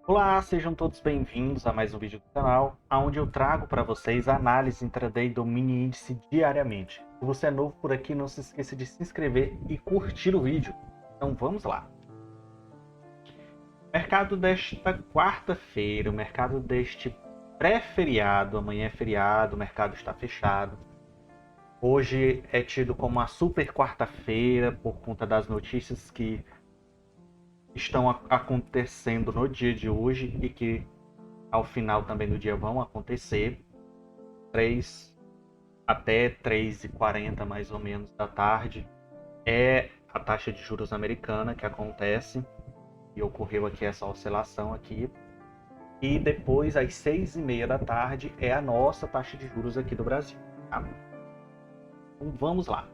Olá, sejam todos bem-vindos a mais um vídeo do canal, onde eu trago para vocês a análise intraday do mini índice diariamente. Se você é novo por aqui, não se esqueça de se inscrever e curtir o vídeo. Então vamos lá. Mercado desta quarta-feira, o mercado deste pré-feriado, amanhã é feriado, o mercado está fechado. Hoje é tido como uma super quarta-feira por conta das notícias que estão acontecendo no dia de hoje e que ao final também do dia vão acontecer. Até 3h40 mais ou menos da tarde é a taxa de juros americana que acontece e ocorreu aqui essa oscilação aqui. E depois às 6h30 da tarde é a nossa taxa de juros aqui do Brasil, tá? Então vamos lá.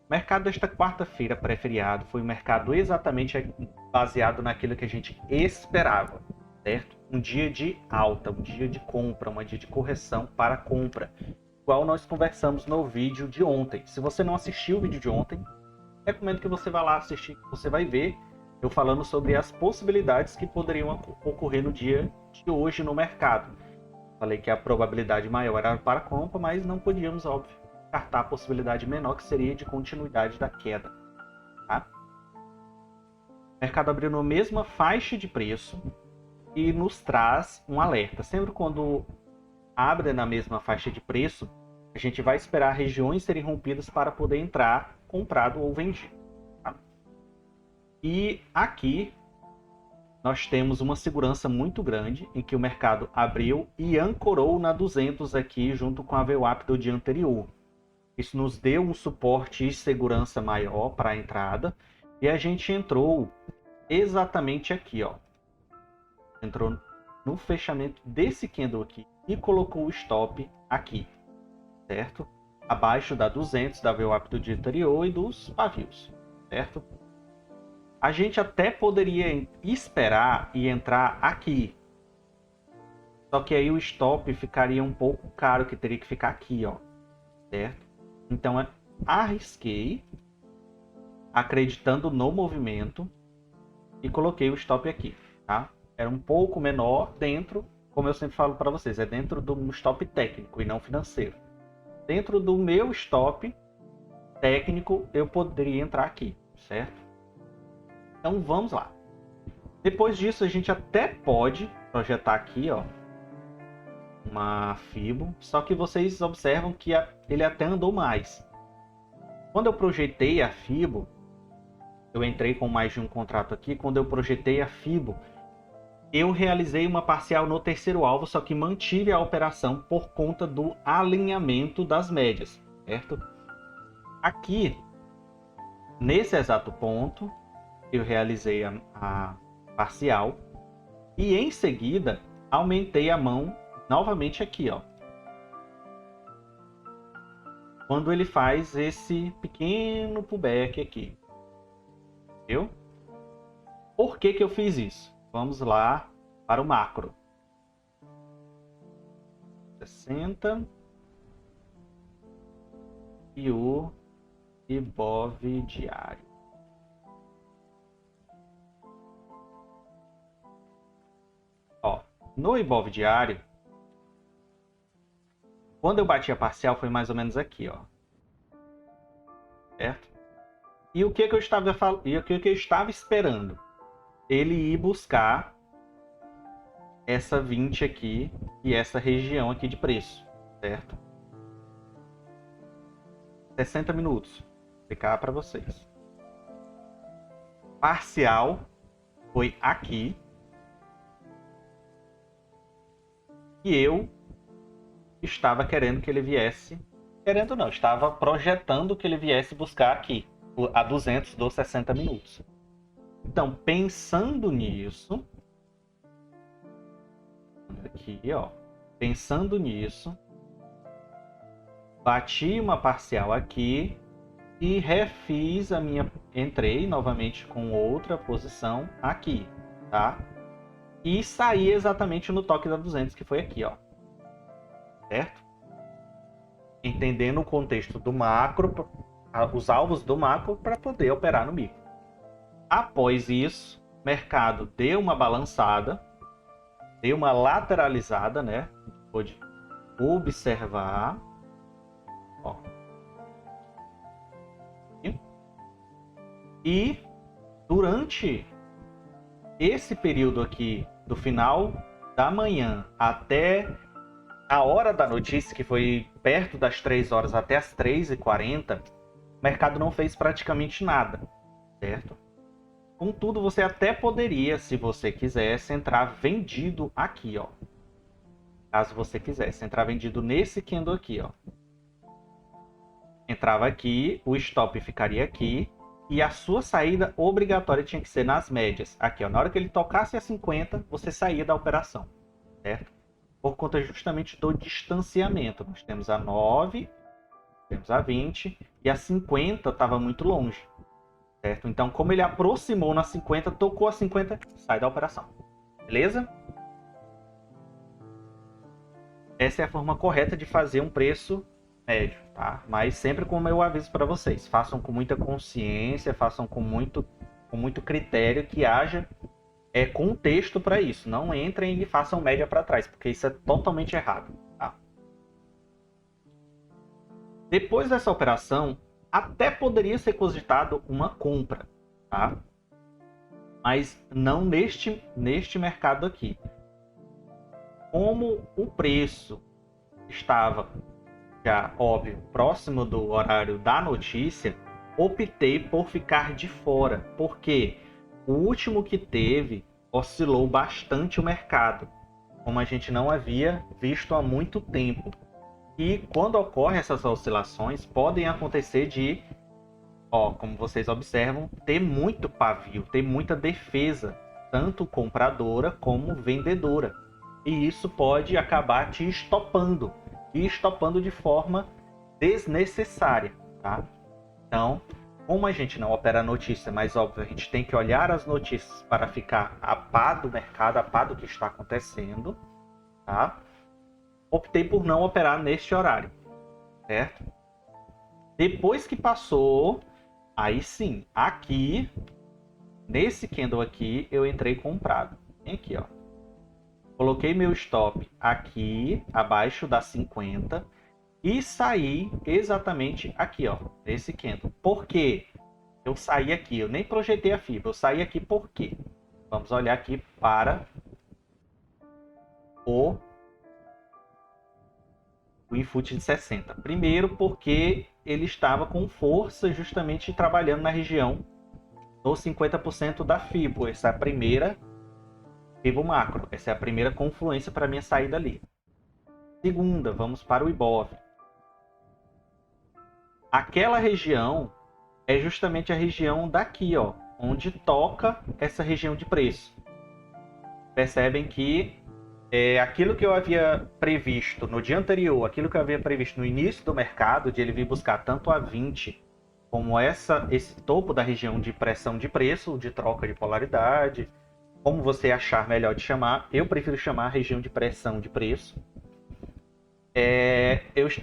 O mercado desta quarta-feira pré-feriado foi um mercado exatamente baseado naquilo que a gente esperava, certo? Um dia de alta, um dia de compra, um dia de correção para compra, igual nós conversamos no vídeo de ontem. Se você não assistiu o vídeo de ontem, recomendo que você vá lá assistir, você vai ver eu falando sobre as possibilidades que poderiam ocorrer no dia de hoje no mercado. Falei que a probabilidade maior era para compra, mas não podíamos, óbvio, descartar a possibilidade menor, que seria de continuidade da queda. Tá? O mercado abriu na mesma faixa de preço e nos traz um alerta. Sempre quando abre na mesma faixa de preço, a gente vai esperar regiões serem rompidas para poder entrar comprado ou vendido. Tá? E aqui nós temos uma segurança muito grande em que o mercado abriu e ancorou na 200 aqui junto com a VWAP do dia anterior. Isso nos deu um suporte e segurança maior para a entrada. E a gente entrou exatamente aqui, ó. Entrou no fechamento desse candle aqui e colocou o stop aqui, certo? Abaixo da 200, da VWAP do dia anterior e dos pavios, certo? A gente até poderia esperar e entrar aqui. Só que aí o stop ficaria um pouco caro, que teria que ficar aqui, ó, certo? Então, arrisquei, acreditando no movimento, e coloquei o stop aqui, tá? Era um pouco menor dentro, como eu sempre falo para vocês, é dentro do stop técnico e não financeiro. Dentro do meu stop técnico, eu poderia entrar aqui, certo? Então, vamos lá. Depois disso, a gente até pode projetar aqui, ó, uma Fibo, só que vocês observam que ele até andou mais. Quando eu projetei a Fibo, eu entrei com mais de um contrato aqui, quando eu projetei a Fibo, eu realizei uma parcial no terceiro alvo, só que mantive a operação por conta do alinhamento das médias, certo? Aqui, nesse exato ponto, eu realizei a parcial e em seguida aumentei a mão novamente aqui, ó. Quando ele faz esse pequeno pullback aqui. Viu? Por que que eu fiz isso? Vamos lá para o macro. 60 e o IBOV diário. Ó, no IBOV diário, quando eu bati a parcial foi mais ou menos aqui, ó. Certo? E o que que eu estava esperando? Ele ir buscar essa 20 aqui e essa região aqui de preço, certo? 60 minutos. Vou explicar para vocês. Parcial foi aqui. E eu estava querendo que ele viesse, querendo não, estava projetando que ele viesse buscar aqui, a 200 dos 60 minutos. Então, pensando nisso, aqui, ó, pensando nisso, bati uma parcial aqui e refiz a minha, entrei novamente com outra posição aqui, tá? E saí exatamente no toque da 200, que foi aqui, ó. Certo? Entendendo o contexto do macro, os alvos do macro para poder operar no micro. Após isso, o mercado deu uma balançada, deu uma lateralizada, né? A gente pode observar. Ó. E durante esse período aqui, do final da manhã até a hora da notícia, que foi perto das 3 horas até as 3h40, o mercado não fez praticamente nada, certo? Contudo, você até poderia, se você quisesse, entrar vendido aqui, ó. Caso você quisesse entrar vendido nesse candle aqui, ó. Entrava aqui, o stop ficaria aqui, e a sua saída obrigatória tinha que ser nas médias. Aqui, ó, na hora que ele tocasse a 50, você saía da operação, certo? Por conta justamente do distanciamento. Nós temos a 9, temos a 20, e a 50 estava muito longe, certo? Então, como ele aproximou na 50, tocou a 50, sai da operação. Beleza? Essa é a forma correta de fazer um preço médio, tá? Mas sempre como eu aviso para vocês, façam com muita consciência, façam com muito critério, que haja contexto para isso. Não entrem e façam média para trás, porque isso é totalmente errado, tá? Depois dessa operação, até poderia ser cogitado uma compra, tá? Mas não neste mercado aqui. Como o preço estava já, óbvio, próximo do horário da notícia, optei por ficar de fora, porque o último que teve oscilou bastante o mercado, como a gente não havia visto há muito tempo. E quando ocorrem essas oscilações, podem acontecer de, como vocês observam, ter muito pavio, ter muita defesa, tanto compradora como vendedora. E isso pode acabar te estopando, e estopando de forma desnecessária, tá? Então, como a gente não opera a notícia, mas óbvio, a gente tem que olhar as notícias para ficar a par do mercado, a par do que está acontecendo, tá? Optei por não operar neste horário, certo? Depois que passou, aí sim, aqui, nesse candle aqui, eu entrei comprado. Vem aqui, ó. Coloquei meu stop aqui, abaixo da 50, e saí exatamente aqui, ó, nesse candle. Por quê? Eu saí aqui, eu nem projetei a fibra, eu saí aqui por quê? Vamos olhar aqui para o Infut de 60. Primeiro, porque ele estava com força justamente trabalhando na região dos 50% da FIBO. Essa é a primeira FIBO macro. Essa é a primeira confluência para minha saída ali. Segunda, vamos para o IBOV. Aquela região é justamente a região daqui, ó, onde toca essa região de preço. Percebem que aquilo que eu havia previsto no dia anterior, aquilo que eu havia previsto no início do mercado, de ele vir buscar tanto a 20 como esse topo da região de pressão de preço, de troca de polaridade, como você achar melhor de chamar, eu prefiro chamar a região de pressão de preço.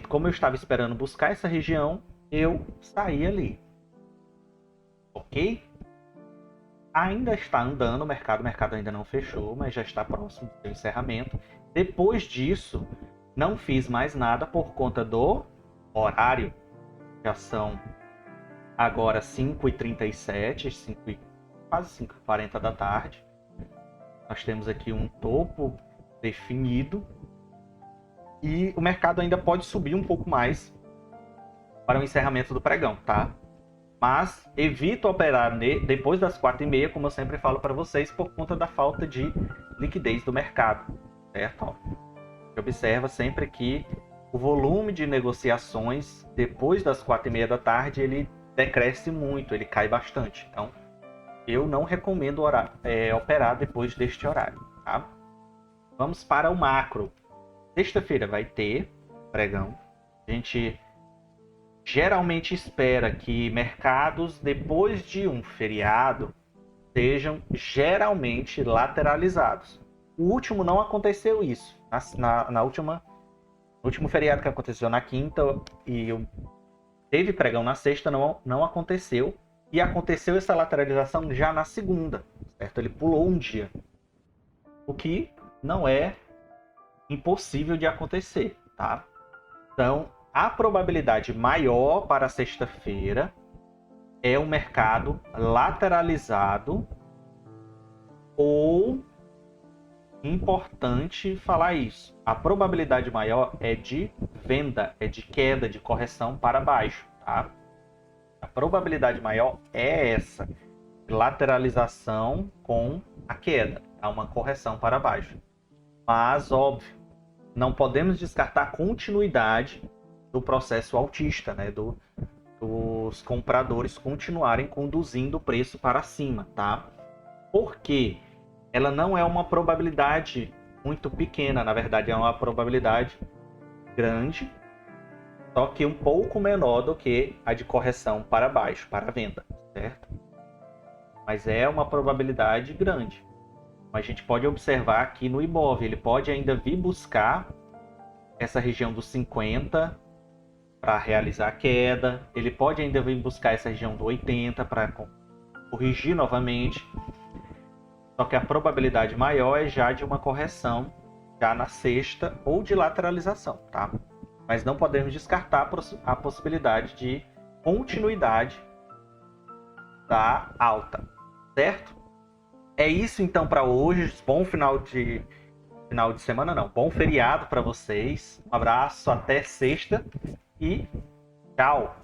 Como eu estava esperando buscar essa região, eu saí ali. Ok? Ainda está andando o mercado ainda não fechou, mas já está próximo do seu encerramento. Depois disso, não fiz mais nada por conta do horário. Já são agora 5h37, quase 5h40 da tarde. Nós temos aqui um topo definido. E o mercado ainda pode subir um pouco mais para o encerramento do pregão, tá? Mas evito operar depois das 4h30, como eu sempre falo para vocês, por conta da falta de liquidez do mercado, certo? Observa sempre que o volume de negociações depois das 4h30 da tarde ele decresce muito, ele cai bastante. Então, eu não recomendo operar depois deste horário, tá? Vamos para o macro. Sexta-feira vai ter pregão. A gente geralmente espera que mercados, depois de um feriado, sejam geralmente lateralizados. O último não aconteceu isso. No último feriado que aconteceu na quinta e teve pregão na sexta, não aconteceu. E aconteceu essa lateralização já na segunda, certo? Ele pulou um dia. O que não é impossível de acontecer, tá? Então, a probabilidade maior para sexta-feira é um mercado lateralizado, ou, importante falar isso, a probabilidade maior é de venda, é de queda, de correção para baixo, tá? A probabilidade maior é essa, lateralização com a queda, tá? Uma correção para baixo. Mas, óbvio, não podemos descartar a continuidade do processo altista, né? Dos compradores continuarem conduzindo o preço para cima, tá? Porque ela não é uma probabilidade muito pequena, na verdade é uma probabilidade grande, só que um pouco menor do que a de correção para baixo, para a venda, certo? Mas é uma probabilidade grande. A gente pode observar aqui no Ibov, ele pode ainda vir buscar essa região dos 50 para realizar a queda, ele pode ainda vir buscar essa região do 80 para corrigir novamente, só que a probabilidade maior é já de uma correção já na sexta ou de lateralização, tá? Mas não podemos descartar a possibilidade de continuidade da alta, certo? É isso então para hoje. Bom final de semana, não. Bom feriado para vocês. Um abraço, até sexta e tchau.